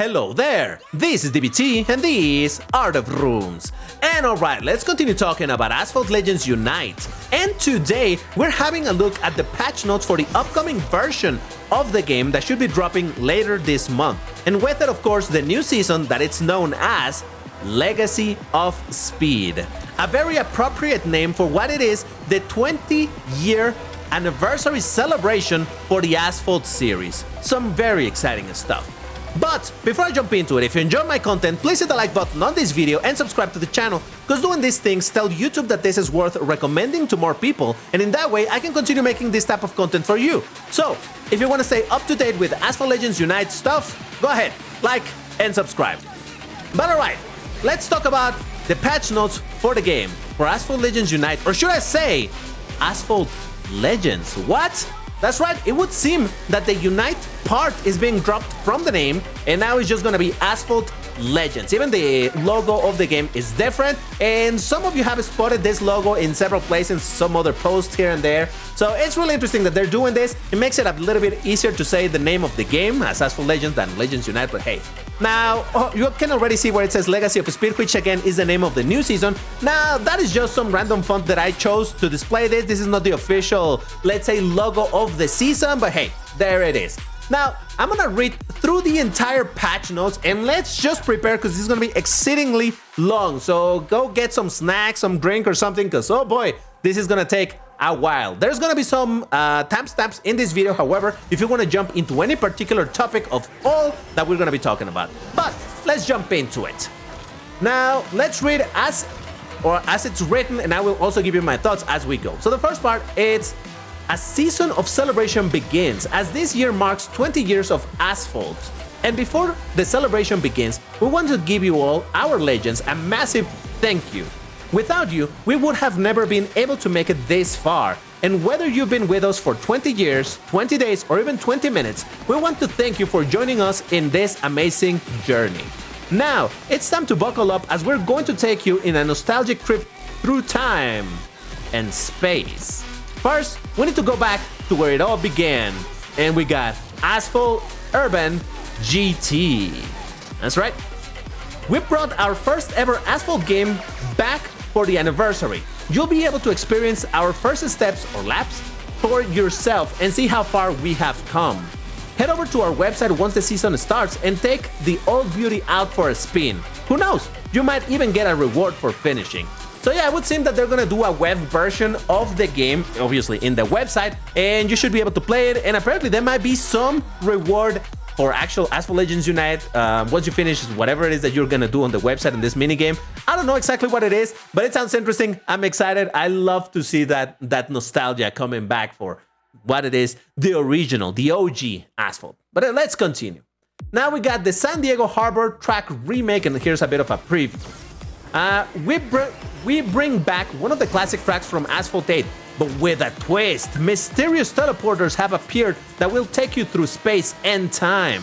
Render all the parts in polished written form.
Hello there, this is DBT and this Art of Rooms. And alright, let's continue talking about Asphalt Legends Unite. And today, we're having a look at the patch notes for the upcoming version of the game that should be dropping later this month. And with it, of course, the new season that it's known as Legacy of Speed. A very appropriate name for what it is, the 20-year anniversary celebration for the Asphalt series. Some very exciting stuff. But before I jump into it, if you enjoyed my content, please hit the like button on this video and subscribe to the channel, because doing these things tell YouTube that this is worth recommending to more people, and in that way I can continue making this type of content for you. So, if you want to stay up to date with Asphalt Legends Unite stuff, go ahead, like and subscribe. But alright, let's talk about the patch notes for the game, for Asphalt Legends Unite, or should I say, Asphalt Legends. What? That's right, it would seem that the Unite part is being dropped from the name, and now it's just gonna be Asphalt Legends. Even the logo of the game is different, and some of you have spotted this logo in several places, some other posts here and there. So it's really interesting that they're doing this. It makes it a little bit easier to say the name of the game as Asphalt Legends than Legends Unite, but hey. Now, you can already see where it says Legacy of Speed, which again is the name of the new season. Now, that is just some random font that I chose to display this. This is not the official, let's say, logo of the season, but hey, there it is. Now, I'm gonna read through the entire patch notes, and let's just prepare because this is gonna be exceedingly long. So go get some snacks, some drink or something, because oh boy, this is gonna take a while. There's gonna be some timestamps in this video, however, if you want to jump into any particular topic of all that we're gonna be talking about. But let's jump into it. Now, let's read as it's written, and I will also give you my thoughts as we go. So the first part, it's a season of celebration begins as this year marks 20 years of Asphalt. And before the celebration begins, we want to give you all, our legends, a massive thank you. Without you, we would have never been able to make it this far. And whether you've been with us for 20 years, 20 days, or even 20 minutes, we want to thank you for joining us in this amazing journey. Now, it's time to buckle up as we're going to take you in a nostalgic trip through time and space. First, we need to go back to where it all began, and we got Asphalt Urban GT. That's right. We brought our first ever Asphalt game back for the anniversary. You'll be able to experience our first steps or laps for yourself and see how far we have come. Head over to our website once the season starts and take the old beauty out for a spin. Who knows, you might even get a reward for finishing. So yeah, it would seem that they're gonna do a web version of the game, obviously in the website, and you should be able to play it, and apparently there might be some reward for actual Asphalt Legends Unite once you finish whatever it is that you're gonna do on the website in this minigame. I don't know exactly what it is, but it sounds interesting. I'm excited. I love to see that nostalgia coming back for what it is, the original, the OG Asphalt. But let's continue. Now we got the San Diego Harbor track remake, and here's a bit of a preview. We bring back one of the classic tracks from Asphalt 8, but with a twist. Mysterious teleporters have appeared that will take you through space and time.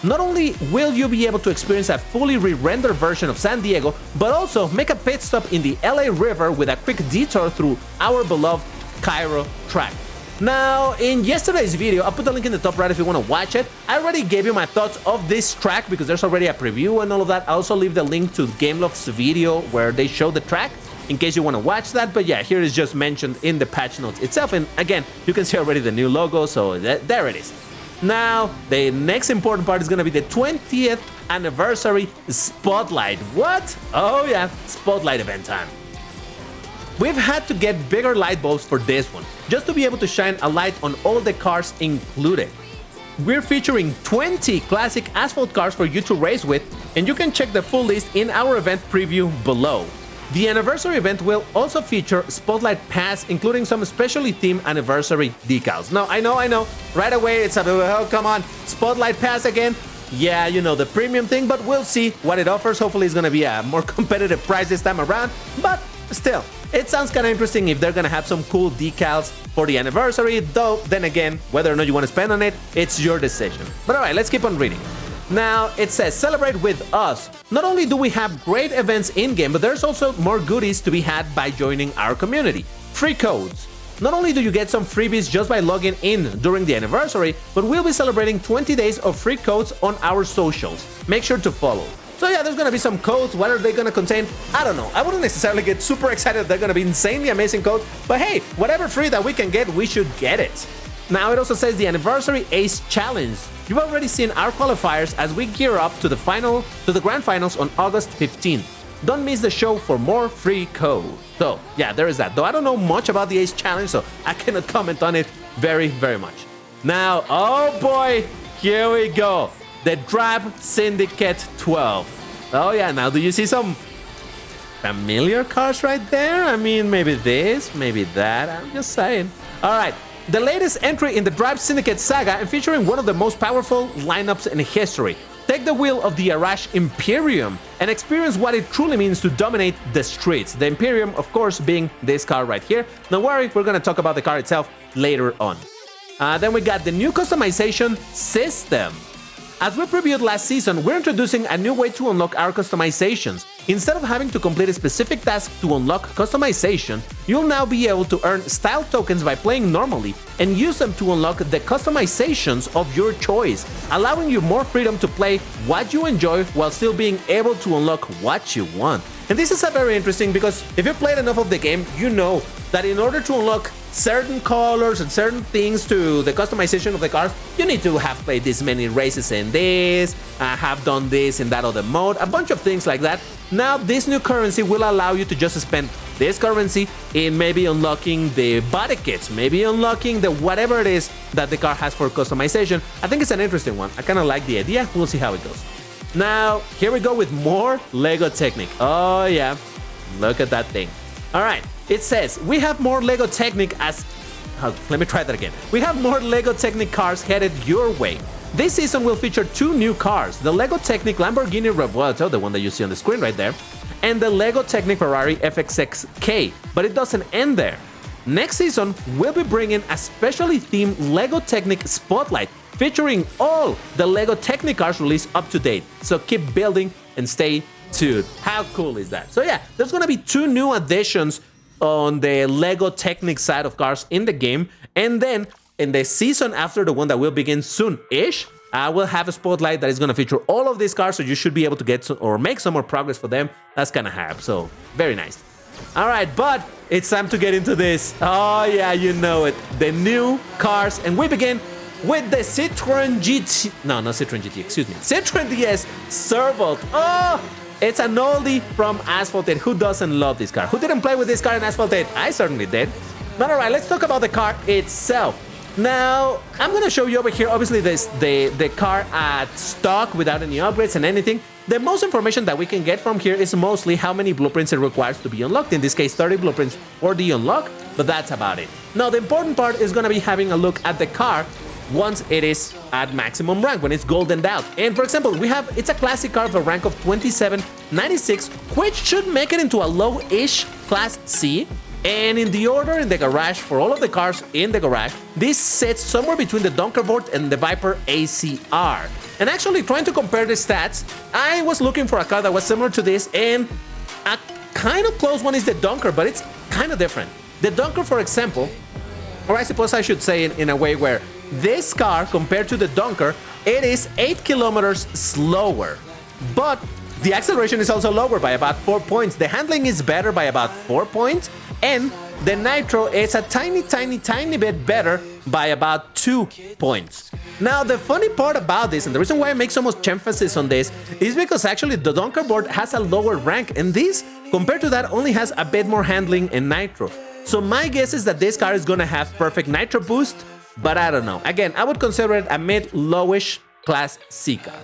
Not only will you be able to experience a fully re-rendered version of San Diego, but also make a pit stop in the LA River with a quick detour through our beloved Cairo track. Now, in yesterday's video, I'll put the link in the top right if you want to watch it. I already gave you my thoughts of this track because there's already a preview and all of that. I also leave the link to GameLoft's video where they show the track in case you want to watch that. But yeah, here is just mentioned in the patch notes itself. And again, you can see already the new logo, so there it is. Now, the next important part is going to be the 20th anniversary Spotlight. What? Oh yeah, Spotlight event time. We've had to get bigger light bulbs for this one, just to be able to shine a light on all the cars included. We're featuring 20 classic Asphalt cars for you to race with, and you can check the full list in our event preview below. The anniversary event will also feature Spotlight Pass, including some specially themed anniversary decals. Now, I know, right away it's a oh, come on, Spotlight Pass again? Yeah, you know, the premium thing, but we'll see what it offers. Hopefully it's gonna be a more competitive price this time around, but still, it sounds kind of interesting if they're gonna have some cool decals for the anniversary, though then again, whether or not you want to spend on it, it's your decision. But alright, let's keep on reading. Now, it says, celebrate with us. Not only do we have great events in-game, but there's also more goodies to be had by joining our community. Free codes, Not only do you get some freebies just by logging in during the anniversary, but we'll be celebrating 20 days of free codes on our socials. Make sure to follow. So yeah, there's gonna be some codes. What are they gonna contain? I don't know. I wouldn't necessarily get super excited they're gonna be insanely amazing codes, but hey, whatever free that we can get, we should get it. Now it also says the Anniversary Ace Challenge. You've already seen our qualifiers as we gear up to the grand finals on August 15th. Don't miss the show for more free code. So yeah, there is that. Though I don't know much about the Ace Challenge, so I cannot comment on it very much. Now, oh boy, here we go. The Drab Syndicate 12. Oh yeah, now do you see some familiar cars right there? I mean, maybe this, maybe that. I'm just saying. All right. The latest entry in the Drive Syndicate saga and featuring one of the most powerful lineups in history. Take the wheel of the Arash Imperium and experience what it truly means to dominate the streets. The Imperium, of course, being this car right here. Don't worry, we're going to talk about the car itself later on. Then we got the new customization system. As we previewed last season, we're introducing a new way to unlock our customizations. Instead of having to complete a specific task to unlock customization, you'll now be able to earn style tokens by playing normally and use them to unlock the customizations of your choice, allowing you more freedom to play what you enjoy while still being able to unlock what you want. And this is very interesting because if you've played enough of the game, you know that in order to unlock certain colors and certain things to the customization of the cars, you need to have played this many races in this, have done this in that other mode, a bunch of things like that. Now this new currency will allow you to just spend this currency in maybe unlocking the body kits, maybe unlocking the whatever it is that the car has for customization. I think it's an interesting one. I kind of like the idea. We'll see how it goes. Now here we go with more Lego Technic. Oh yeah, look at that thing. All right. It says, we have more LEGO Technic as... let me try that again. We have more LEGO Technic cars headed your way. This season will feature two new cars, the LEGO Technic Lamborghini Revuelto, the one that you see on the screen right there, and the LEGO Technic Ferrari F12 but it doesn't end there. Next season, we'll be bringing a specially themed LEGO Technic Spotlight, featuring all the LEGO Technic cars released up to date. So keep building and stay tuned. How cool is that? So yeah, there's gonna be two new additions on the Lego Technic side of cars in the game, and then in the season after, the one that will begin soon-ish, we'll have a spotlight that is going to feature all of these cars, so you should be able to get or make some more progress for them. That's kind of hype, so very nice. All right, but it's time to get into this. Oh yeah, you know it, the new cars, and we begin with the Citroen GT, no, not Citroen GT, excuse me, Citroen DS Survolt. Oh, it's an oldie from Asphalt 8. Who doesn't love this car? Who didn't play with this car in Asphalt 8? I certainly did. But alright, let's talk about the car itself. Now, I'm going to show you over here, obviously, the car at stock without any upgrades and anything. The most information that we can get from here is mostly how many blueprints it requires to be unlocked. In this case, 30 blueprints for the unlock, but that's about it. Now, the important part is going to be having a look at the car once it is at maximum rank, when it's goldened out. And for example, it's a classic car of a rank of 2796, which should make it into a low-ish class C. And in the order in the garage, for all of the cars in the garage, this sits somewhere between the Donkervoort and the Viper ACR. And actually, trying to compare the stats, I was looking for a car that was similar to this, and a kind of close one is the Donker, but it's kind of different. The Donker, for example, or I suppose I should say in a way where this car, compared to the Donker, it is 8 kilometers slower, but the acceleration is also lower by about 4 points. The handling is better by about 4 points, and the nitro is a tiny bit better by about 2 points. Now, the funny part about this, and the reason why I make so much emphasis on this, is because actually the Donkervoort has a lower rank, and this, compared to that, only has a bit more handling and nitro. So my guess is that this car is gonna have perfect nitro boost, but I don't know. Again, I would consider it a mid-lowish class C car.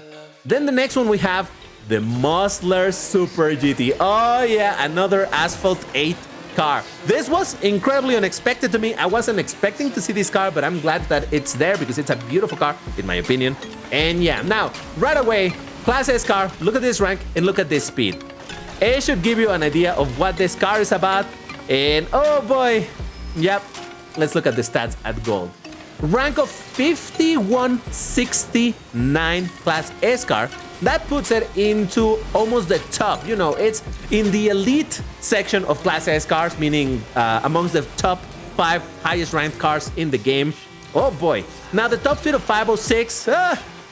Then the next one we have the Mosler Super GT. Oh yeah, another Asphalt 8 car. This was incredibly unexpected to me. I wasn't expecting to see this car, but I'm glad that it's there because it's a beautiful car, in my opinion. And yeah, now, right away, Class S car, look at this rank and look at this speed. It should give you an idea of what this car is about. And oh boy, yep, let's look at the stats at gold. Rank of 5169 Class S car. That puts it into almost the top. You know, it's in the elite section of Class S cars, meaning amongst the top 5 highest ranked cars in the game. Oh boy. Now the top speed of 506,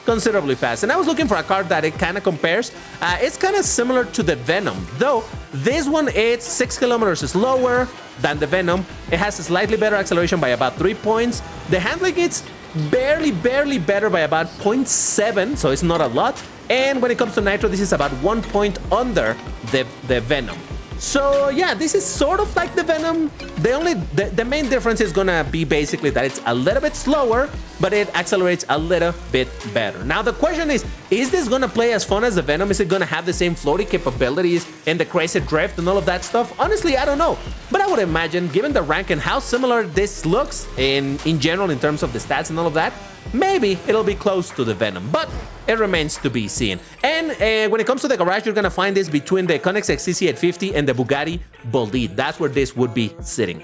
considerably fast. And I was looking for a car that it kind of compares. It's kind of similar to the Venom, though this one is 6 kilometers slower than the Venom. It has a slightly better acceleration by about 3 points. The handling is barely better by about 0.7, so it's not a lot. And when it comes to nitro, this is about 1 point under the Venom. So yeah, this is sort of like the Venom. The main difference is gonna be basically that it's a little bit slower, but it accelerates a little bit better. Now the question is this gonna play as fun as the Venom? Is it gonna have the same floating capabilities and the crazy drift and all of that stuff? Honestly, I don't know. But I would imagine, given the rank and how similar this looks in general in terms of the stats and all of that, maybe it'll be close to the Venom, but it remains to be seen. And when it comes to the garage, you're gonna find this between the Koenigsegg CC850 and the Bugatti Bolide. That's where this would be sitting.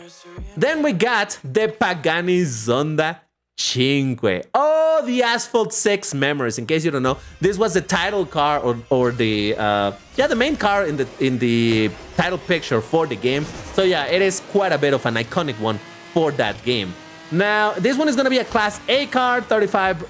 Then we got the Pagani Zonda Cinque. Oh, the Asphalt 6 memories. In case you don't know, this was the title car or the main car in the title picture for the game. So yeah, it is quite a bit of an iconic one for that game. Now, this one is going to be a Class A car, 35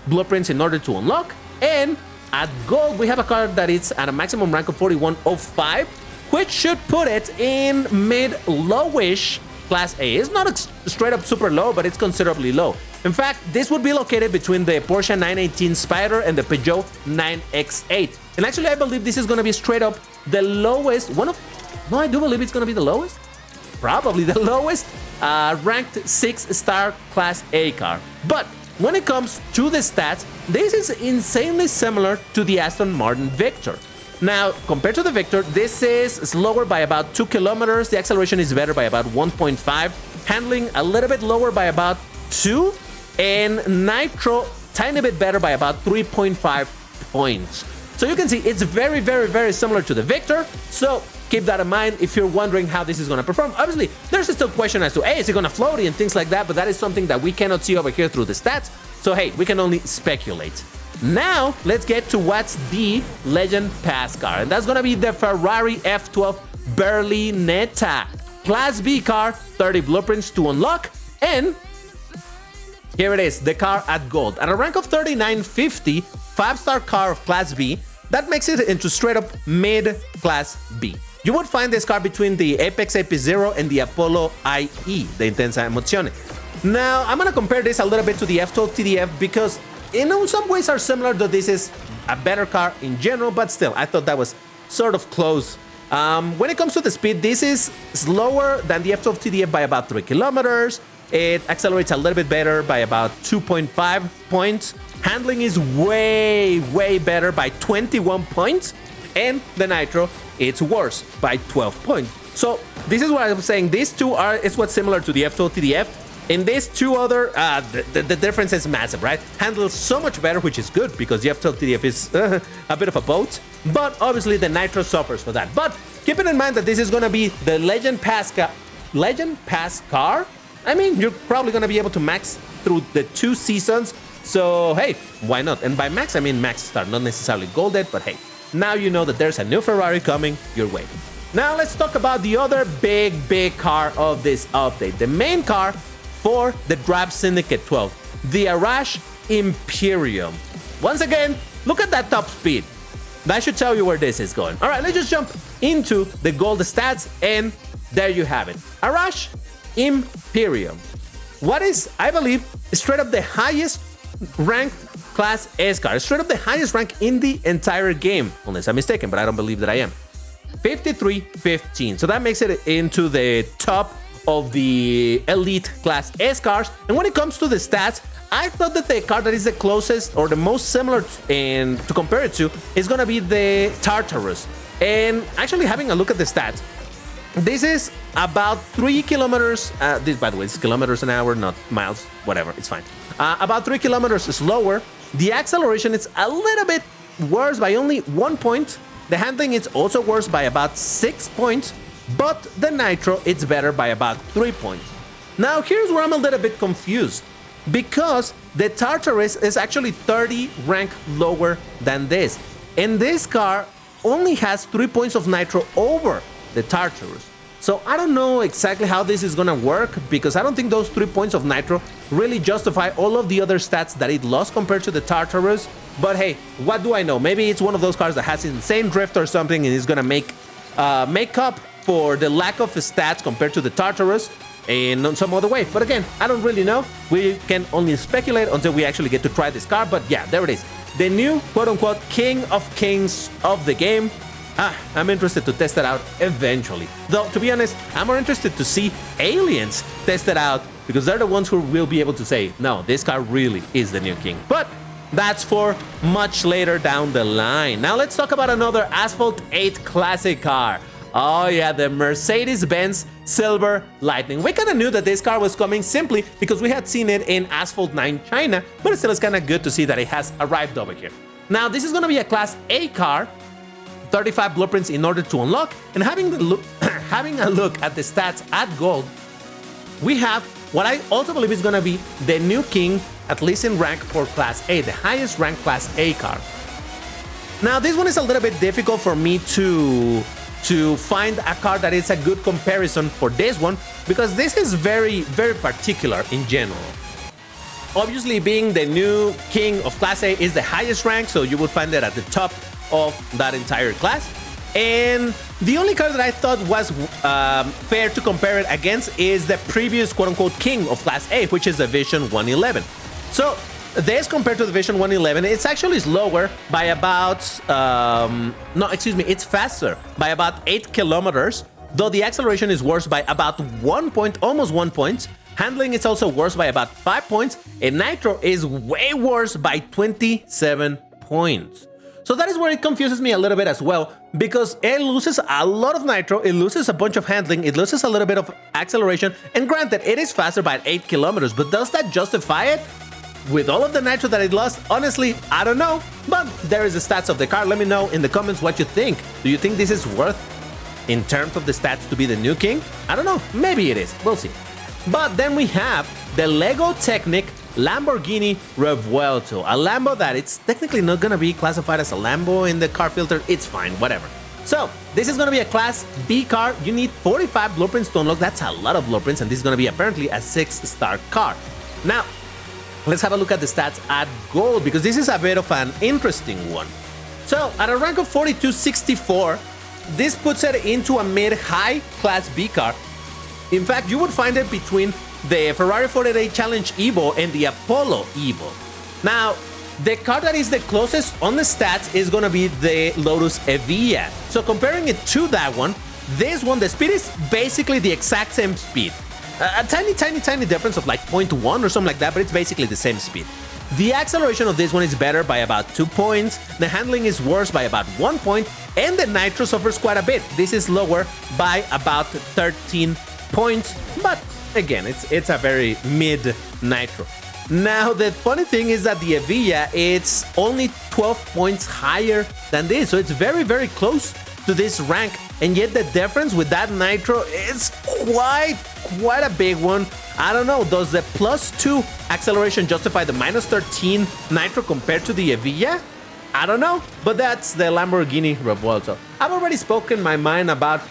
blueprints in order to unlock. And at gold, we have a car that is at a maximum rank of 4105, which should put it in mid-lowish Class A. It's not straight up super low, but it's considerably low. In fact, this would be located between the Porsche 918 Spyder and the Peugeot 9X8. And actually, I believe this is going to be straight up the lowest. I do believe it's going to be the lowest. Probably the lowest ranked 6-star Class A car. But when it comes to the stats, this is insanely similar to the Aston Martin Victor. Now, compared to the Victor, this is slower by about 2 kilometers. The acceleration is better by about 1.5. Handling a little bit lower by about 2. And nitro, tiny bit better by about 3.5 points. So you can see it's very similar to the Victor. So keep that in mind if you're wondering how this is going to perform. Obviously, there's still a question as to, hey, is it going to floaty and things like that, but that is something that we cannot see over here through the stats. So, hey, we can only speculate. Now, let's get to what's the Legend Pass car, and that's going to be the Ferrari F12 Berlinetta. Class B car, 30 blueprints to unlock, and here it is, the car at gold. At a rank of 3950, 5-star car of Class B, that makes it into straight up mid-Class B. You would find this car between the Apex AP0 and the Apollo IE, the Intensa Emozione. Now, I'm gonna compare this a little bit to the F12 TDF because, some ways are similar, though this is a better car in general, but still, I thought that was sort of close. When it comes to the speed, this is slower than the F12 TDF by about 3 kilometers. It accelerates a little bit better by about 2.5 points. Handling is way better by 21 points. And the nitro, it's worse by 12 points. So this is what I was saying. These two is what's similar to the F12 TDF. In these two other, the difference is massive, right? Handles so much better, which is good because the F12 TDF is a bit of a boat. But obviously the nitro suffers for that. But keeping in mind that this is going to be the Legend Pass car. I mean, you're probably going to be able to max through the 2 seasons. So, hey, why not? And by max, I mean max star, not necessarily golded, but hey, now you know that there's a new Ferrari coming your way. Now let's talk about the other big car of this update. The main car for the Drive Syndicate 12, the Arash Imperium. Once again, look at that top speed. That should tell you where this is going. All right, let's just jump into the gold stats, and there you have it. Arash Imperium. What is, I believe, straight up the highest ranked Class S car. Straight up the highest rank in the entire game, unless I'm mistaken, but I don't believe that I am. 5315. So that makes it into the top of the elite Class S cars. And when it comes to the stats, I thought that the car that is the closest or the most similar to compare it to is going to be the Tartarus. And actually having a look at the stats, this is about 3 kilometers. This, by the way, is kilometers an hour, not miles, whatever, it's fine. About 3 kilometers slower. The acceleration is a little bit worse by only 1 point. The handling is also worse by about 6 points. But the nitro, it's better by about 3 points. Now, here's where I'm a little bit confused. Because the Tartarus is actually 30 rank lower than this. And this car only has 3 points of nitro over the Tartarus. So I don't know exactly how this is gonna work, because I don't think those 3 points of nitro really justify all of the other stats that it lost compared to the Tartarus. But hey, what do I know? Maybe it's one of those cars that has insane drift or something and is gonna make up for the lack of stats compared to the Tartarus in some other way. But again, I don't really know. We can only speculate until we actually get to try this car. But yeah, there it is. The new quote-unquote king of kings of the game. I'm interested to test it out eventually. Though, to be honest, I'm more interested to see aliens test it out, because they're the ones who will be able to say, no, this car really is the new king. But that's for much later down the line. Now let's talk about another Asphalt 8 classic car. Oh yeah, the Mercedes-Benz Silver Lightning. We kind of knew that this car was coming simply because we had seen it in Asphalt 9 China, but still it's kind of good to see that it has arrived over here. Now this is going to be a Class A car, 35 blueprints in order to unlock, and having a look at the stats at gold, we have what I also believe is going to be the new king, at least in rank for Class A, the highest ranked Class A car. Now this one is a little bit difficult for me to find a car that is a good comparison for this one, because this is very, very particular in general. Obviously, being the new king of Class A is the highest rank, so you would find it at the top of that entire class. And the only car that I thought was fair to compare it against is the previous quote-unquote king of Class A, which is the Vision 111. So this compared to the Vision 111, it's actually slower by about, it's faster by about 8 kilometers, though the acceleration is worse by about 1 point, almost 1 point. Handling is also worse by about 5 points, and nitro is way worse by 27 points. So that is where it confuses me a little bit as well, because it loses a lot of nitro, it loses a bunch of handling, it loses a little bit of acceleration, and granted, it is faster by 8 kilometers, but does that justify it? With all of the nitro that it lost, honestly, I don't know, but there is the stats of the car. Let me know in the comments what you think. Do you think this is worth, in terms of the stats, to be the new king? I don't know, maybe it is, we'll see. But then we have the Lego Technic Lamborghini Revuelto, a Lambo that it's technically not gonna be classified as a Lambo in the car filter. It's fine, whatever. So this is gonna be a Class B car. You need 45 blueprints to unlock. That's a lot of blueprints, and this is gonna be apparently a 6-star car. Now let's have a look at the stats at gold, because this is a bit of an interesting one. So at a rank of 4264, this puts it into a mid-high Class B car. In fact, you would find it between the Ferrari 48 Challenge Evo and the Apollo Evo. Now, the car that is the closest on the stats is going to be the Lotus Evija. So comparing it to that one, this one, the speed is basically the exact same speed. A tiny difference of like 0.1 or something like that, but it's basically the same speed. The acceleration of this one is better by about 2 points, the handling is worse by about 1 point, and the nitro suffers quite a bit. This is lower by about 13 points, but again, it's a very mid nitro. Now, the funny thing is that the Evija, it's only 12 points higher than this, so it's very, very close to this rank, and yet the difference with that nitro is quite a big one. I don't know, does the +2 acceleration justify the -13 nitro compared to the Evija? I don't know, but that's the Lamborghini Revuelto. I've already spoken my mind about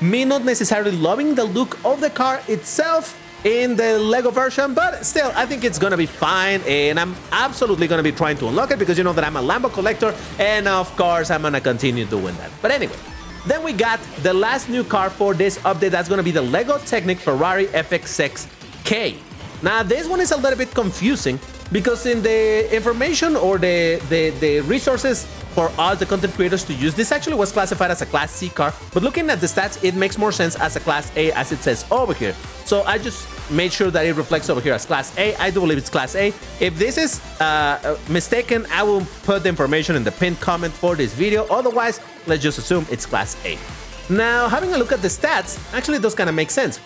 me not necessarily loving the look of the car itself in the Lego version, but still, I think it's gonna be fine, and I'm absolutely gonna be trying to unlock it, because you know that I'm a Lambo collector, and of course, I'm gonna continue doing that. But anyway, then we got the last new car for this update. That's gonna be the Lego Technic Ferrari FX6K. Now, this one is a little bit confusing, because in the information or the resources for us, the content creators, to use, this actually was classified as a Class C car, but looking at the stats, it makes more sense as a Class A, as it says over here. So I just made sure that it reflects over here as Class A. I do believe it's Class A. If this is mistaken, I will put the information in the pinned comment for this video. Otherwise, let's just assume it's Class A. Now, having a look at the stats, actually does kind of make sense.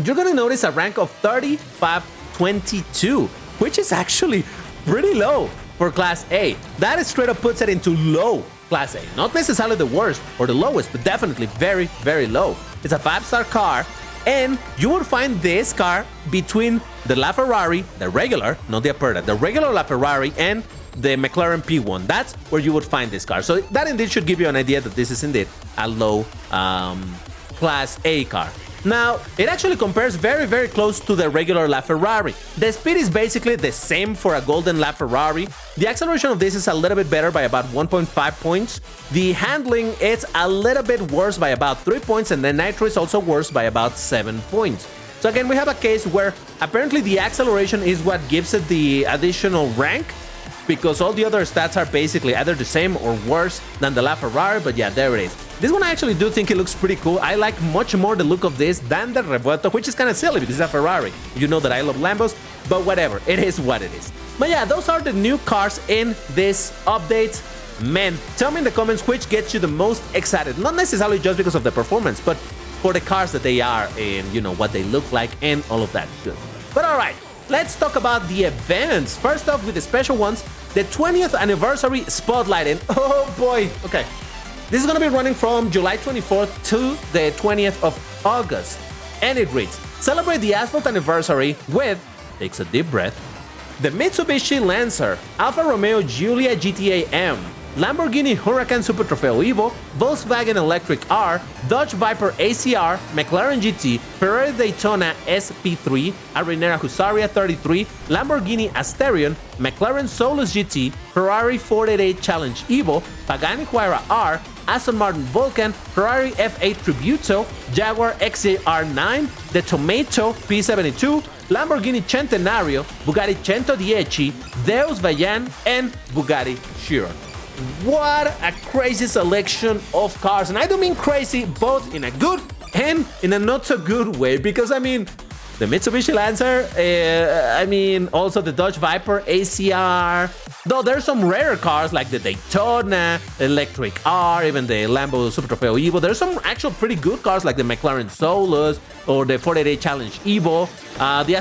You're gonna notice a rank of 3522, which is actually pretty low for Class A. That straight up puts it into low Class A. Not necessarily the worst or the lowest, but definitely very, very low. It's a 5-star car, and you will find this car between the LaFerrari, the regular, not the Aperta, the regular LaFerrari, and the McLaren P1. That's where you would find this car. So that indeed should give you an idea that this is indeed a low Class A car. Now, it actually compares very close to the regular LaFerrari. The speed is basically the same for a golden LaFerrari. The acceleration of this is a little bit better by about 1.5 points. The handling is a little bit worse by about 3 points, and the nitro is also worse by about 7 points. So again, we have a case where apparently the acceleration is what gives it the additional rank, because all the other stats are basically either the same or worse than the LaFerrari, but yeah, there it is. This one I actually do think it looks pretty cool. I like much more the look of this than the Revuelto, which is kind of silly because it's a Ferrari. You know that I love Lambos, but whatever, it is what it is. But yeah, those are the new cars in this update. Man, tell me in the comments which gets you the most excited. Not necessarily just because of the performance, but for the cars that they are and, you know, what they look like and all of that good. But alright, let's talk about the events. First off with the special ones, the 20th anniversary spotlight. And oh boy, okay. This is going to be running from July 24th to the 20th of August. And it reads, celebrate the Asphalt anniversary with, takes a deep breath, the Mitsubishi Lancer, Alfa Romeo Giulia GTA-M, Lamborghini Huracan Super Trofeo Evo, Volkswagen Electric R, Dodge Viper ACR, McLaren GT, Ferrari Daytona SP3, Arenera Husaria 33, Lamborghini Asterion, McLaren Solus GT, Ferrari 488 Challenge Evo, Pagani Huayra R, Aston Martin Vulcan, Ferrari F8 Tributo, Jaguar XJR9, the Tomato P72, Lamborghini Centenario, Bugatti 110, Deus Vayan, and Bugatti Chiron. What a crazy selection of cars, and I do mean crazy both in a good and in a not so good way, because I mean the Mitsubishi Lancer, I mean also the Dodge Viper ACR, though there's some rare cars like the Daytona, Electric R, even the Lambo Super Trofeo Evo. There's some actual pretty good cars like the McLaren Solus or the 488 Challenge Evo, the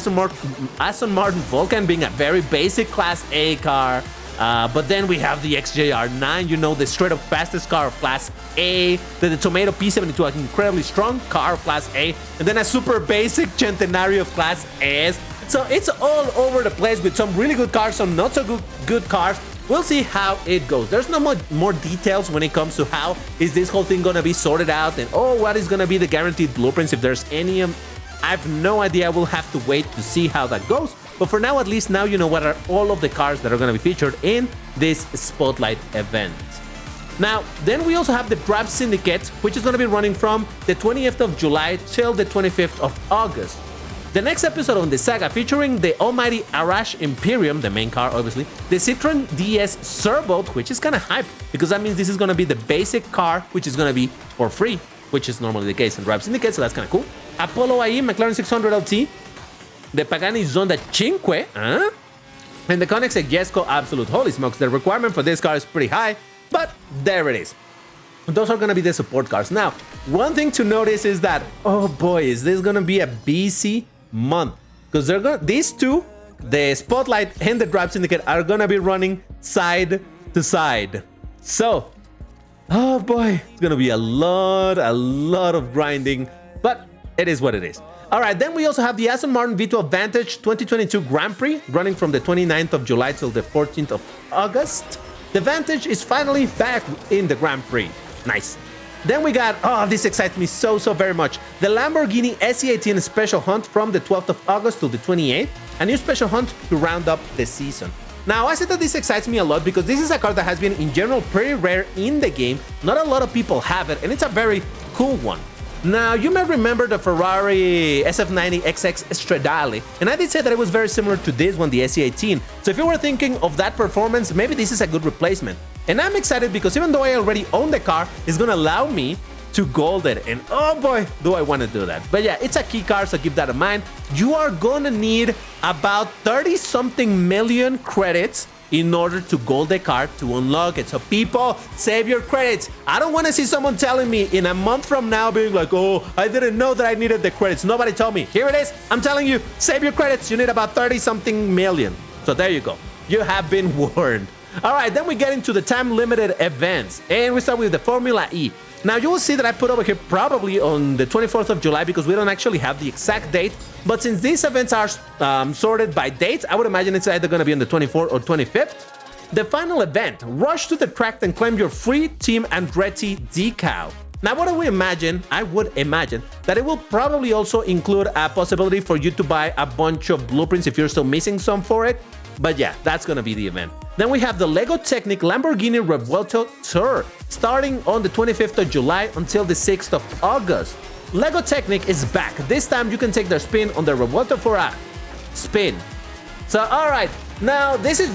Aston Martin Vulcan being a very basic Class A car. But then we have the XJR9, you know, the straight up fastest car of Class A, the Tomato P72, an incredibly strong car of Class A, and then a super basic Centenario of Class S. So it's all over the place with some really good cars, some not so good cars. We'll see how it goes. There's no more details when it comes to how is this whole thing gonna be sorted out, and what is gonna be the guaranteed blueprints, if there's any. I have no idea. We'll have to wait to see how that goes. But for now, at least now you know what are all of the cars that are going to be featured in this Spotlight event. Now, then we also have the Drive Syndicate, which is going to be running from the 20th of July till the 25th of August. The next episode on the saga featuring the almighty Arash Imperium, the main car obviously, the Citroen DS Survolt, which is kind of hype because that means this is going to be the basic car, which is going to be for free, which is normally the case in Drive Syndicate, so that's kind of cool. Apollo IE, McLaren 600 LT, the Pagani Zonda Cinque, and the 𝐂𝐬𝐸𝐻𝐿𝐴 Absolute. Holy smokes, the requirement for this car is pretty high, but there it is. Those are going to be the support cars. Now, one thing to notice is that, oh boy, is this going to be a busy month, because these two, the Spotlight and the Drive Syndicate, are going to be running side to side. So, oh boy, it's going to be a lot of grinding, but it is what it is. All right, then we also have the Aston Martin V12 Vantage 2022 Grand Prix running from the 29th of July till the 14th of August. The Vantage is finally back in the Grand Prix. Nice. Then we got, oh, this excites me so very much, the Lamborghini SE18 Special Hunt from the 12th of August to the 28th, a new special hunt to round up the season. Now, I said that this excites me a lot because this is a car that has been in general pretty rare in the game. Not a lot of people have it, and it's a very cool one. Now, you may remember the Ferrari SF90 XX Stradale, and I did say that it was very similar to this one, the SE18. So if you were thinking of that performance, maybe this is a good replacement. And I'm excited because even though I already own the car, it's gonna allow me to gold it, and oh boy, do I want to do that. But yeah, it's a key car, so keep that in mind. You are gonna need about 30-something million credits in order to gold the car to unlock it. So people, save your credits. I don't want to see someone telling me in a month from now being like, oh, I didn't know that I needed the credits. Nobody told me. Here it is. I'm telling you, save your credits. You need about 30-something million. So there you go. You have been warned. All right, then we get into the time-limited events. And we start with the Formula E. Now, you will see that I put over here probably on the 24th of July because we don't actually have the exact date. But since these events are sorted by dates, I would imagine it's either going to be on the 24th or 25th. The final event, rush to the track and claim your free Team Andretti decal. Now, what I would imagine that it will probably also include a possibility for you to buy a bunch of blueprints if you're still missing some for it. But yeah, that's gonna be the event. Then we have the LEGO Technic Lamborghini Revuelto Tour, starting on the 25th of July until the 6th of August. LEGO Technic is back. This time you can take their spin on the Revuelto for a spin. So, alright, now this is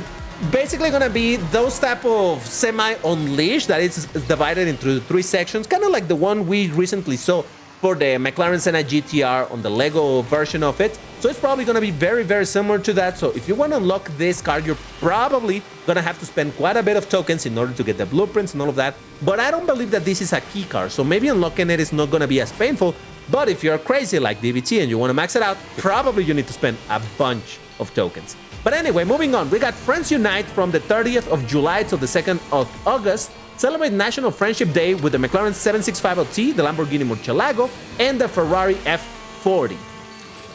basically gonna be those type of semi-unleashed that is divided into 3 sections, kind of like the one we recently saw for the McLaren Senna GTR on the LEGO version of it. So it's probably gonna be very, very similar to that. So if you want to unlock this car, you're probably gonna have to spend quite a bit of tokens in order to get the blueprints and all of that. But I don't believe that this is a key car, so maybe unlocking it is not gonna be as painful. But if you're crazy like DBT and you want to max it out, probably you need to spend a bunch of tokens. But anyway, moving on, we got Friends Unite from the 30th of July till the 2nd of August. Celebrate National Friendship Day with the McLaren 765LT, the Lamborghini Murcielago, and the Ferrari F40.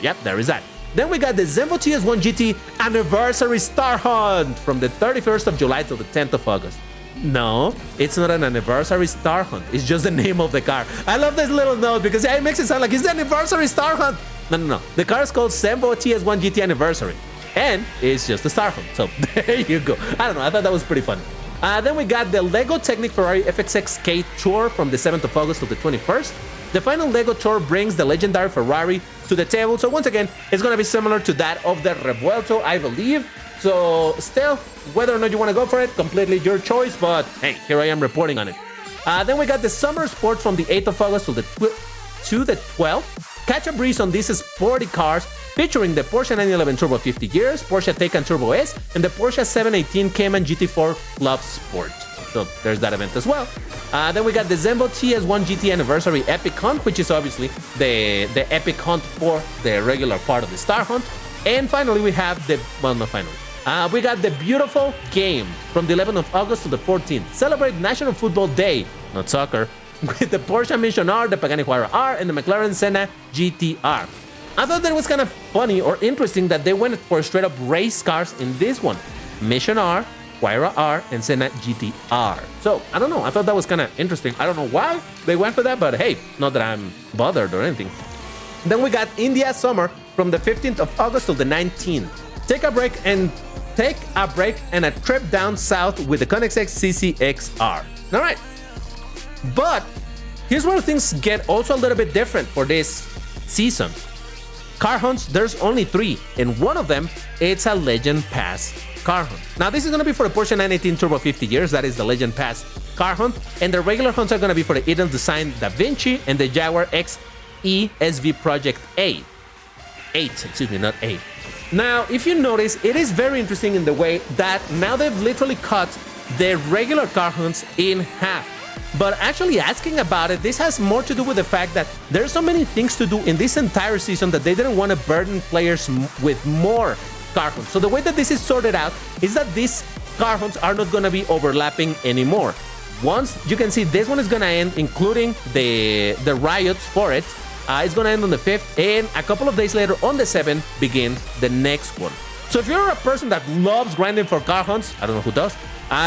Yep, there is that. Then we got the Zenvo TS1 GT Anniversary Star Hunt from the 31st of July till the 10th of August. No, it's not an anniversary Star Hunt. It's just the name of the car. I love this little note because it makes it sound like it's the anniversary Star Hunt. No. The car is called Zenvo TS1 GT Anniversary. And it's just a Star Hunt. So there you go. I don't know. I thought that was pretty fun. Then we got the LEGO Technic Ferrari FXXK Tour from the 7th of August to the 21st. The final LEGO Tour brings the legendary Ferrari to the table. So once again, it's going to be similar to that of the Revuelto, I believe. So still, whether or not you want to go for it, completely your choice. But hey, here I am reporting on it. Then we got the Summer Sport from the 8th of August to the 12th. Catch a breeze on these sporty cars featuring the Porsche 911 Turbo 50 gears, Porsche Taycan Turbo S, and the Porsche 718 Cayman GT4 Club Sport. So there's that event as well. Then we got the Zenvo TS1 GT Anniversary Epic Hunt, which is obviously the Epic Hunt for the regular part of the Star Hunt. And finally, we have the, well, not finally. We got the beautiful game from the 11th of August to the 14th. Celebrate National Football Day, not soccer, with the Porsche Mission R, the Pagani Huayra R, and the McLaren Senna GTR. I thought that it was kind of funny or interesting that they went for straight up race cars in this one. Mission R, Huayra R, and Senna GTR. So, I don't know, I thought that was kind of interesting. I don't know why they went for that, but hey, not that I'm bothered or anything. Then we got India Summer from the 15th of August to the 19th. Take a break and a trip down south with the Koenigsegg CCXR. All right. But here's where things get also a little bit different for this season. Car hunts, there's only 3, and one of them, it's a Legend Pass car hunt. Now, this is going to be for the Porsche 918 Turbo 50 gears, that is the Legend Pass car hunt, and the regular hunts are going to be for the Eaton Design Da Vinci and the Jaguar XE Project 8. Not 8. Now, if you notice, it is very interesting in the way that now they've literally cut the regular car hunts in half. But actually asking about it, this has more to do with the fact that there's so many things to do in this entire season that they didn't want to burden players with more car hunts. So the way that this is sorted out is that these car hunts are not going to be overlapping anymore. Once you can see this one is going to end, including the riots for it. It's going to end on the 5th, and a couple of days later on the 7th begins the next one. So if you're a person that loves grinding for car hunts, I don't know who does,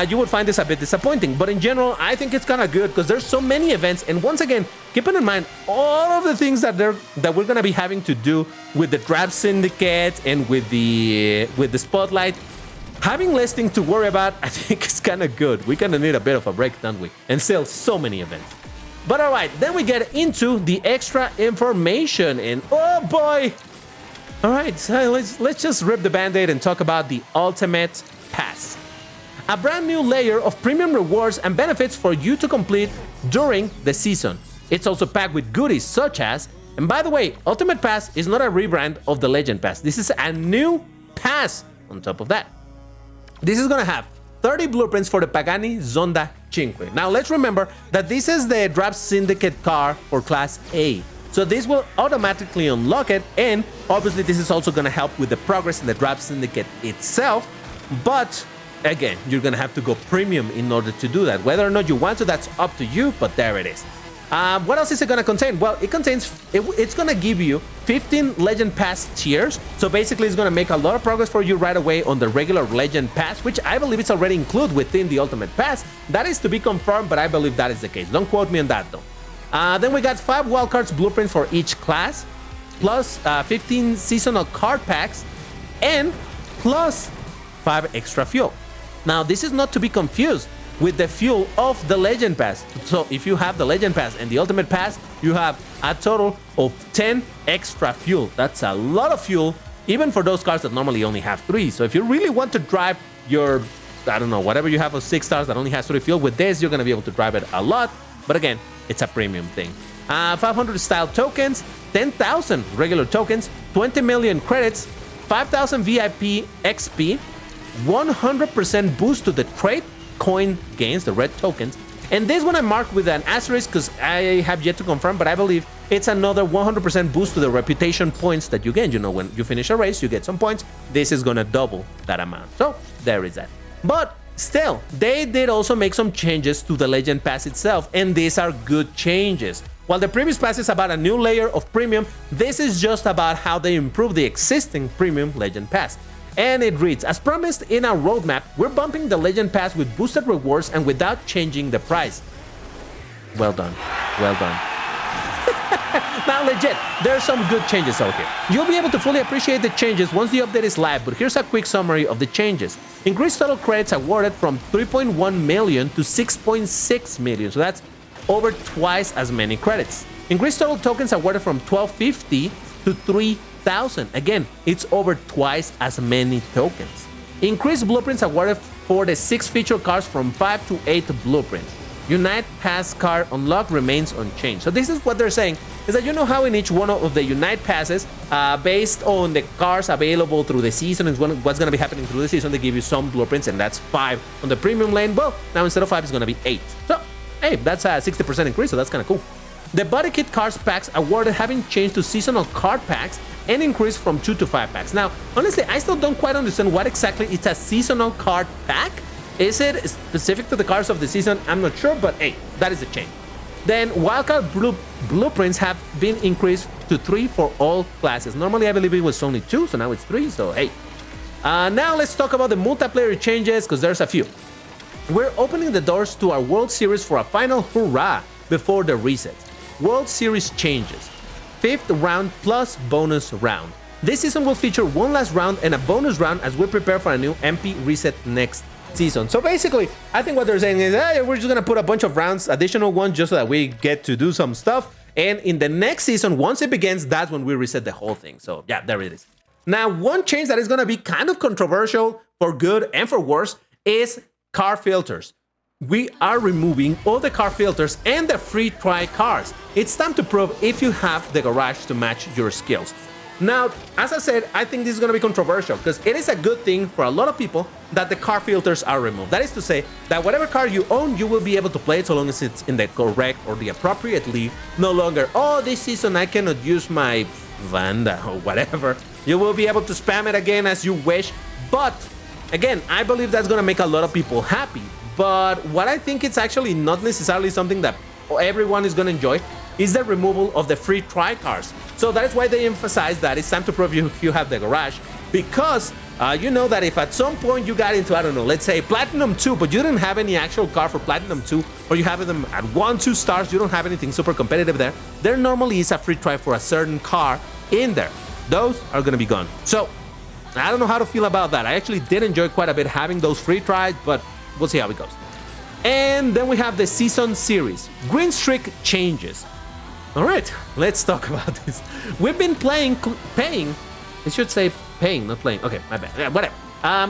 you would find this a bit disappointing. But in general, I think it's kind of good because there's so many events. And once again, keeping in mind all of the things that we're going to be having to do with the Draft Syndicate and with the Spotlight, having less things to worry about, I think it's kind of good. We kind of need a bit of a break, don't we? And still so many events. But all right, then we get into the extra information, and oh boy! All right, so let's just rip the band-aid and talk about the Ultimate Pass. A brand new layer of premium rewards and benefits for you to complete during the season. It's also packed with goodies such as, and by the way, Ultimate Pass is not a rebrand of the Legend Pass. This is a new pass on top of that. This is gonna have 30 blueprints for the Pagani Zonda Cinque. Now let's remember that this is the Draft Syndicate car for Class A. So this will automatically unlock it, and obviously this is also going to help with the progress in the Draft Syndicate itself. But again, you're going to have to go premium in order to do that. Whether or not you want to, that's up to you, but there it is. What else is it going to contain? Well, it's going to give you 15 Legend Pass tiers. So basically, it's going to make a lot of progress for you right away on the regular Legend Pass, which I believe it's already included within the Ultimate Pass. That is to be confirmed, but I believe that is the case. Don't quote me on that, though. Then we got 5 wildcards blueprints for each class, plus 15 seasonal card packs, and plus 5 extra fuel. Now, this is not to be confused with the fuel of the Legend Pass. So if you have the Legend Pass and the Ultimate Pass, you have a total of 10 extra fuel. That's a lot of fuel, even for those cars that normally only have 3. So if you really want to drive your, I don't know, whatever you have of 6 stars that only has 3 fuel, with this, you're going to be able to drive it a lot. But again, it's a premium thing. 500 style tokens, 10,000 regular tokens, 20 million credits, 5,000 VIP XP, 100% boost to the trade coin gains, the red tokens. And this one I marked with an asterisk because I have yet to confirm, but I believe it's another 100% boost to the reputation points that you gain. You know, when you finish a race, you get some points. This is going to double that amount. So there is that. But still, they did also make some changes to the Legend Pass itself, and these are good changes. While the previous pass is about a new layer of premium, this is just about how they improve the existing premium Legend Pass. And it reads, as promised in our roadmap, we're bumping the Legend Pass with boosted rewards and without changing the price. Well done. Well done. Now legit, there are some good changes out here. You'll be able to fully appreciate the changes once the update is live, but here's a quick summary of the changes. Increased total credits awarded from 3.1 million to 6.6 million, so that's over twice as many credits. Increased total tokens awarded from 1,250 to 3,000. Again, it's over twice as many tokens. Increased blueprints awarded for the 6 feature cars from 5 to 8 blueprints. Unite Pass card unlock remains unchanged. So this is what they're saying, is that you know how in each one of the Unite Passes, based on the cars available through the season and what's going to be happening through the season, they give you some blueprints, and that's 5 on the premium lane. Well, now instead of 5, it's going to be 8. So, hey, that's a 60% increase, so that's kind of cool. The body kit cars packs awarded having changed to seasonal card packs and increased from 2 to 5 packs. Now, honestly, I still don't quite understand what exactly it's a seasonal card pack. Is it specific to the cars of the season? I'm not sure, but hey, that is a change. Then wildcard blueprints have been increased to 3 for all classes. Normally, I believe it was only 2, so now it's 3, so hey. Now let's talk about the multiplayer changes, because there's a few. We're opening the doors to our World Series for a final hurrah before the reset. World Series changes. 5th round plus bonus round. This season will feature one last round and a bonus round as we prepare for a new MP reset next season. So basically, I think what they're saying is, hey, we're just gonna put a bunch of rounds, additional ones, just so that we get to do some stuff. And in the next season, once it begins, that's when we reset the whole thing. So yeah, there it is. Now, one change that is gonna be kind of controversial for good and for worse is car filters. We are removing all the car filters and the free try cars. It's time to prove if you have the garage to match your skills. Now, as I said, I think this is going to be controversial because it is a good thing for a lot of people that the car filters are removed. That is to say that whatever car you own, you will be able to play it so long as it's in the correct or the appropriate league. No longer, oh, this season I cannot use my Vanda or whatever. You will be able to spam it again as you wish. But again, I believe that's going to make a lot of people happy. But what I think it's actually not necessarily something that everyone is going to enjoy is the removal of the free try cars. So that is why they emphasize that it's time to prove you have the garage, because you know that if at some point you got into, I don't know, let's say Platinum 2, but you didn't have any actual car for Platinum 2, or you have them at 1-2 stars, you don't have anything super competitive there normally is a free try for a certain car in there. Those are going to be gone. So I don't know how to feel about that. I actually did enjoy quite a bit having those free tries, but we'll see how it goes. And then we have the season series. Green streak changes. All right, let's talk about this. We've been paying, it should say paying, not playing. Okay, my bad, yeah, whatever.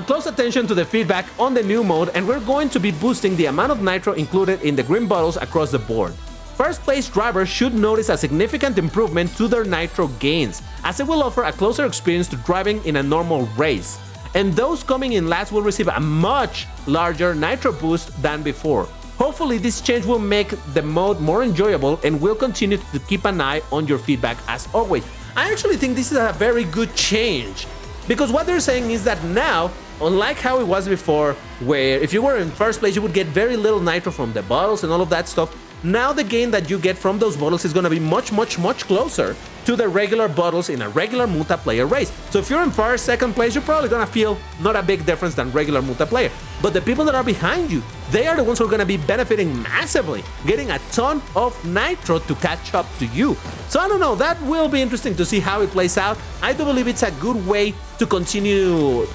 Close attention to the feedback on the new mode, and we're going to be boosting the amount of nitro included in the green bottles across the board. First place drivers should notice a significant improvement to their nitro gains, as it will offer a closer experience to driving in a normal race. And those coming in last will receive a much larger nitro boost than before. Hopefully this change will make the mode more enjoyable, and we'll continue to keep an eye on your feedback as always. I actually think this is a very good change, because what they're saying is that now, unlike how it was before, where if you were in first place you would get very little nitro from the bottles and all of that stuff, now the gain that you get from those bottles is going to be much closer to the regular bottles in a regular multiplayer race. So if you're in first, second place, you're probably gonna feel not a big difference than regular multiplayer. But the people that are behind you, they are the ones who are gonna be benefiting massively, getting a ton of nitro to catch up to you. So I don't know, that will be interesting to see how it plays out. I do believe it's a good way to continue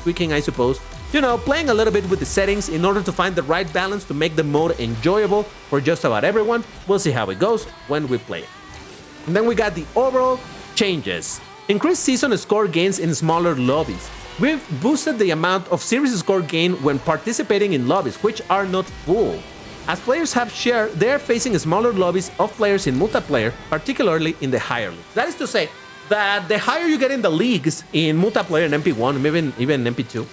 tweaking, I suppose. You know, playing a little bit with the settings in order to find the right balance to make the mode enjoyable for just about everyone. We'll see how it goes when we play it. And then we got the overall changes. Increased season score gains in smaller lobbies. We've boosted the amount of series score gain when participating in lobbies, which are not full. As players have shared, they're facing smaller lobbies of players in multiplayer, particularly in the higher leagues. That is to say that the higher you get in the leagues in multiplayer and MP1, even MP2,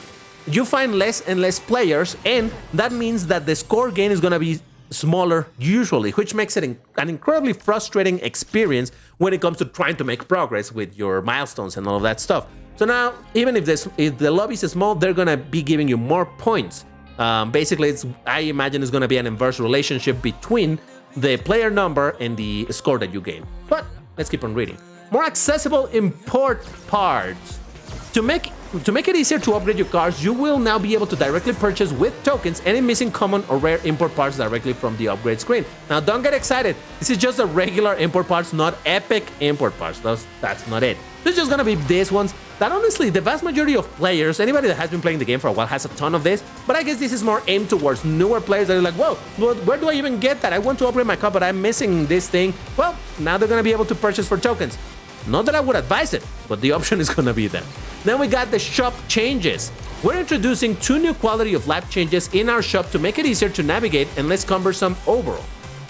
you find less and less players, and that means that the score gain is going to be smaller usually, which makes it an incredibly frustrating experience when it comes to trying to make progress with your milestones and all of that stuff. So now, even if the lobby is small, they're going to be giving you more points. Basically, I imagine it's going to be an inverse relationship between the player number and the score that you gain. But let's keep on reading. More accessible import parts. To make it easier to upgrade your cars, you will now be able to directly purchase with tokens any missing common or rare import parts directly from the upgrade screen. Now don't get excited, this is just the regular import parts, not epic import parts. That's not it. There's just gonna be these ones that honestly the vast majority of players, anybody that has been playing the game for a while has a ton of this, but I guess this is more aimed towards newer players that are like, whoa, where do I even get that? I want to upgrade my car, but I'm missing this thing. Well, now they're gonna be able to purchase for tokens. Not that I would advise it, but the option is gonna be there. Then we got the shop changes. We're introducing 2 new quality of life changes in our shop to make it easier to navigate and less cumbersome overall.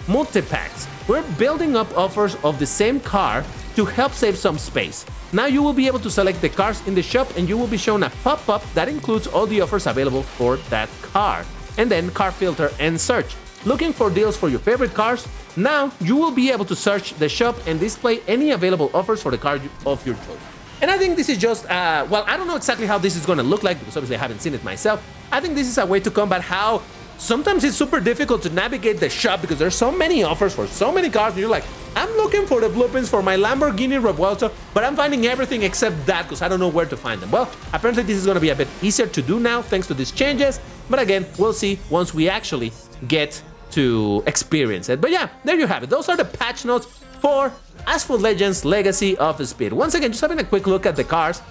Multi-packs. We're building up offers of the same car to help save some space. Now you will be able to select the cars in the shop and you will be shown a pop-up that includes all the offers available for that car. And then car filter and search. Looking for deals for your favorite cars? Now you will be able to search the shop and display any available offers for the car of your choice. And I think this is just, well, I don't know exactly how this is going to look like because obviously I haven't seen it myself. I think this is a way to combat how sometimes it's super difficult to navigate the shop because there's so many offers for so many cars and you're like, I'm looking for the blueprints for my Lamborghini Revuelto, but I'm finding everything except that because I don't know where to find them. Well, apparently this is going to be a bit easier to do now thanks to these changes, but again, we'll see once we actually get to experience it. But yeah, there you have it. Those are the patch notes for Asphalt Legends Legacy of Speed. Once again, just having a quick look at the cars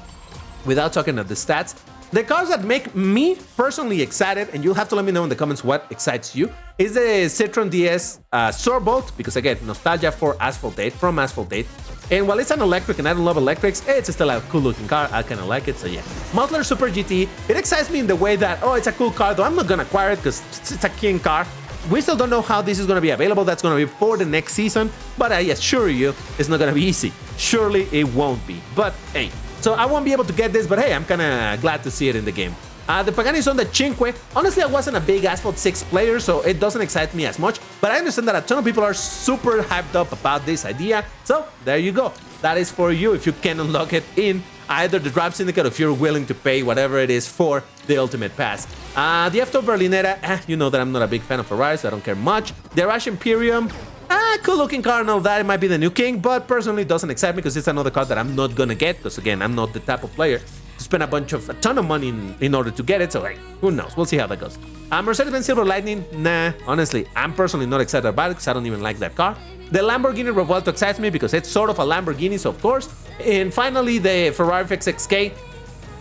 without talking of the stats. The cars that make me personally excited, and you'll have to let me know in the comments what excites you, is the Citroen DS Survolt, because again, nostalgia for Asphalt 8, from Asphalt 8. And while it's an electric and I don't love electrics, it's still a cool looking car, I kind of like it, so yeah. Mosler Super GT, it excites me in the way that, oh, it's a cool car, though I'm not gonna acquire it because it's a king car. We still don't know how this is going to be available. That's going to be for the next season. But I assure you, it's not going to be easy. Surely it won't be. But hey, so I won't be able to get this, but hey, I'm kind of glad to see it in the game. The Pagani Zonda Cinque. Honestly, I wasn't a big Asphalt 6 player, so it doesn't excite me as much. But I understand that a ton of people are super hyped up about this idea. So there you go. That is for you if you can unlock it in either the Drive Syndicate or if you're willing to pay whatever it is for the Ultimate Pass. The F12 Berlinetta, you know that I'm not a big fan of Ferrari, so I don't care much. The Arash Imperium, cool looking car and all that, it might be the new king, but personally it doesn't excite me because it's another car that I'm not gonna get, because again, I'm not the type of player to spend a ton of money in order to get it, so hey, who knows, we'll see how that goes. Mercedes-Benz Silver Lightning, nah, honestly, I'm personally not excited about it because I don't even like that car. The Lamborghini Revuelto excites me because it's sort of a Lamborghini, so of course. And finally, the Ferrari F12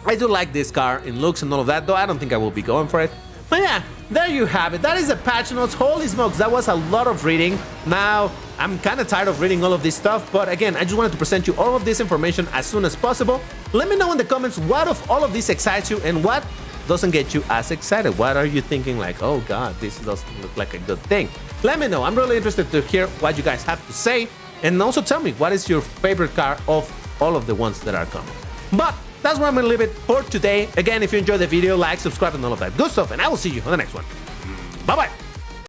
I do like this car in looks and all of that, though I don't think I will be going for it. But yeah, there you have it. That is the patch notes. Holy smokes, that was a lot of reading. Now, I'm kind of tired of reading all of this stuff, but again, I just wanted to present you all of this information as soon as possible. Let me know in the comments what of all of this excites you and what doesn't get you as excited. What are you thinking like, oh god, this doesn't look like a good thing? Let me know. I'm really interested to hear what you guys have to say. And also tell me, what is your favorite car of all of the ones that are coming? But that's where I'm going to leave it for today. Again, if you enjoyed the video, like, subscribe, and all of that good stuff. And I will see you on the next one. Bye-bye.